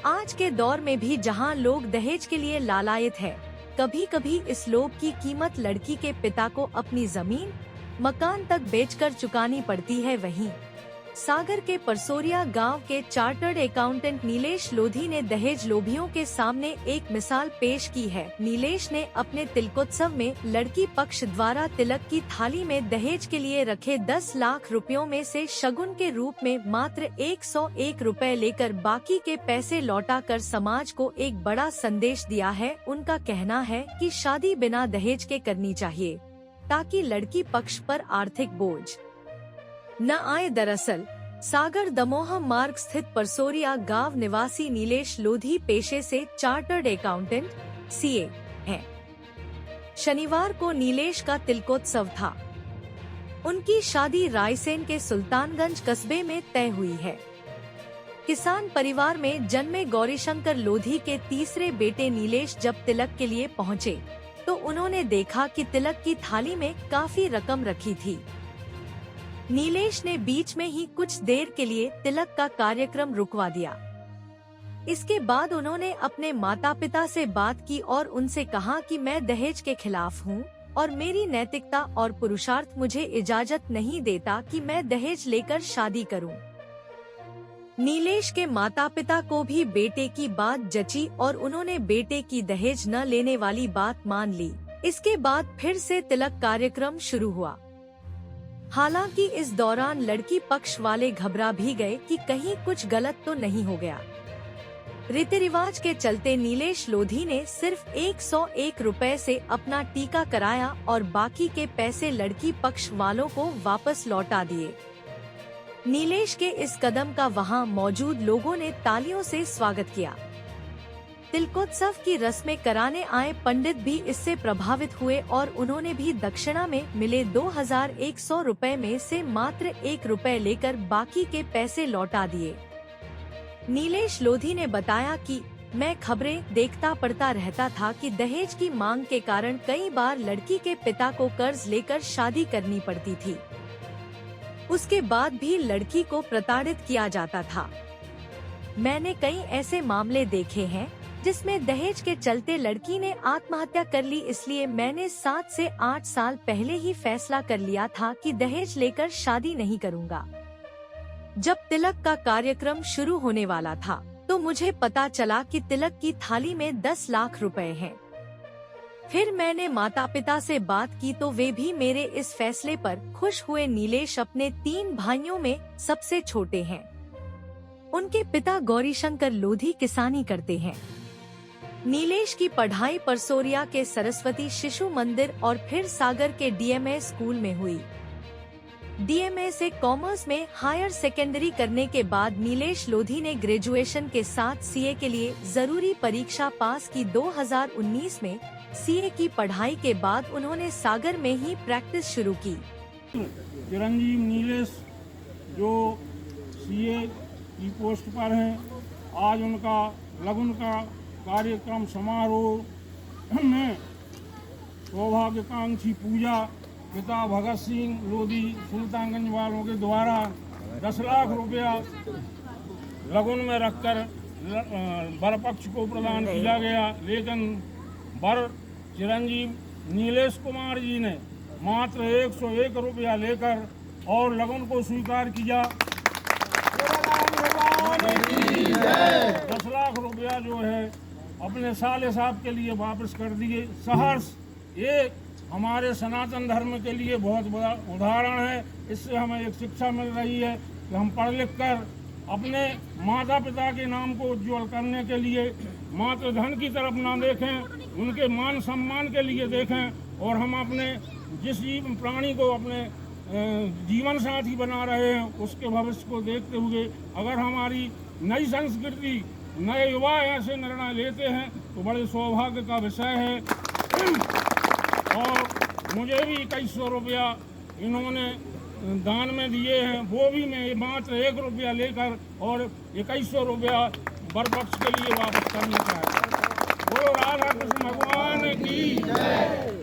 आज के दौर में भी जहां लोग दहेज के लिए लालायित है, कभी कभी इस लोभ की कीमत लड़की के पिता को अपनी जमीन मकान तक बेचकर चुकानी पड़ती है। वहीं सागर के परसोरिया गांव के चार्टर्ड अकाउंटेंट नीलेश लोधी ने दहेज लोभियों के सामने एक मिसाल पेश की है। नीलेश ने अपने तिलकोत्सव में लड़की पक्ष द्वारा तिलक की थाली में दहेज के लिए रखे 10 लाख रुपयों में से शगुन के रूप में मात्र 101 रुपए लेकर बाकी के पैसे लौटाकर समाज को एक बड़ा संदेश दिया है। उनका कहना है कि शादी बिना दहेज के करनी चाहिए ताकि लड़की पक्ष पर आर्थिक बोझ न आए। दरअसल सागर दमोह मार्ग स्थित परसोरिया गांव निवासी नीलेश लोधी पेशे से चार्टर्ड अकाउंटेंट सीए हैं। शनिवार को नीलेश का तिलकोत्सव था। उनकी शादी रायसेन के सुल्तानगंज कस्बे में तय हुई है। किसान परिवार में जन्मे गौरीशंकर लोधी के तीसरे बेटे नीलेश जब तिलक के लिए पहुंचे तो उन्होंने देखा कि तिलक की थाली में काफी रकम रखी थी। नीलेश ने बीच में ही कुछ देर के लिए तिलक का कार्यक्रम रुकवा दिया। इसके बाद उन्होंने अपने माता पिता से बात की और उनसे कहा कि मैं दहेज के खिलाफ हूँ और मेरी नैतिकता और पुरुषार्थ मुझे इजाजत नहीं देता कि मैं दहेज लेकर शादी करूँ। नीलेश के माता पिता को भी बेटे की बात जची और उन्होंने बेटे की दहेज न लेने वाली बात मान ली। इसके बाद फिर से तिलक कार्यक्रम शुरू हुआ। हालांकि इस दौरान लड़की पक्ष वाले घबरा भी गए कि कहीं कुछ गलत तो नहीं हो गया। रीति रिवाज के चलते नीलेश लोधी ने सिर्फ 101 रुपए से अपना टीका कराया और बाकी के पैसे लड़की पक्ष वालों को वापस लौटा दिए। नीलेश के इस कदम का वहां मौजूद लोगों ने तालियों से स्वागत किया। तिलकोत्सव की रस्में कराने आए पंडित भी इससे प्रभावित हुए और उन्होंने भी दक्षिणा में मिले 2100 रुपए में से मात्र 1 रुपए लेकर बाकी के पैसे लौटा दिए। नीलेश लोधी ने बताया कि मैं खबरें देखता पढ़ता रहता था कि दहेज की मांग के कारण कई बार लड़की के पिता को कर्ज लेकर शादी करनी पड़ती थी। उसके बाद भी लड़की को प्रताड़ित किया जाता था। मैंने कई ऐसे मामले देखे हैं जिसमें दहेज के चलते लड़की ने आत्महत्या कर ली। इसलिए मैंने 7 से 8 साल पहले ही फैसला कर लिया था कि दहेज लेकर शादी नहीं करूंगा। जब तिलक का कार्यक्रम शुरू होने वाला था तो मुझे पता चला कि तिलक की थाली में 10 लाख रुपए हैं। फिर मैंने माता पिता से बात की तो वे भी मेरे इस फैसले पर खुश हुए। नीलेश अपने 3 भाइयों में सबसे छोटे हैं। उनके पिता गौरीशंकर लोधी किसानी करते हैं। नीलेश की पढ़ाई परसोरिया के सरस्वती शिशु मंदिर और फिर सागर के डीएमए स्कूल में हुई। डीएमए से कॉमर्स में हायर सेकेंडरी करने के बाद नीलेश लोधी ने ग्रेजुएशन के साथ सीए के लिए जरूरी परीक्षा पास की। 2019 में सीए की पढ़ाई के बाद उन्होंने सागर में ही प्रैक्टिस शुरू की। चिरंजीव नीलेश जो सीए की पोस्ट पर हैं, आज उनका लगन का कार्यक्रम समारोह में सौभाग्यकांक्षी पूजा पिता भगत सिंह लोधी सुल्तानगंज वालों के द्वारा 10 लाख रुपया लगन में रखकर वर पक्ष को प्रदान किया गया। लेकिन वर चिरंजीव नीलेश कुमार जी ने मात्र 101 रुपया लेकर और लगन को स्वीकार किया। 10 लाख रुपया जो है अपने साले साहब के लिए वापस कर दिए। सहर्ष ये हमारे सनातन धर्म के लिए बहुत बड़ा उदाहरण है। इससे हमें एक शिक्षा मिल रही है कि हम पढ़ लिख कर अपने माता पिता के नाम को उज्ज्वल करने के लिए मात्र धन की तरफ ना देखें, उनके मान सम्मान के लिए देखें और हम अपने जिस जीव प्राणी को अपने जीवन साथी बना रहे हैं उसके भविष्य को देखते हुए अगर हमारी नई संस्कृति नए युवा ऐसे निर्णय लेते हैं तो बड़े सौभाग्य का विषय है। और मुझे भी 2100 रुपया इन्होंने दान में दिए हैं, वो भी मैं मात्र 1 रुपया लेकर और 2100 रुपया वर पक्ष के लिए वापस करना चाहता हूँ। बोलो राधा कृष्ण भगवान की जय।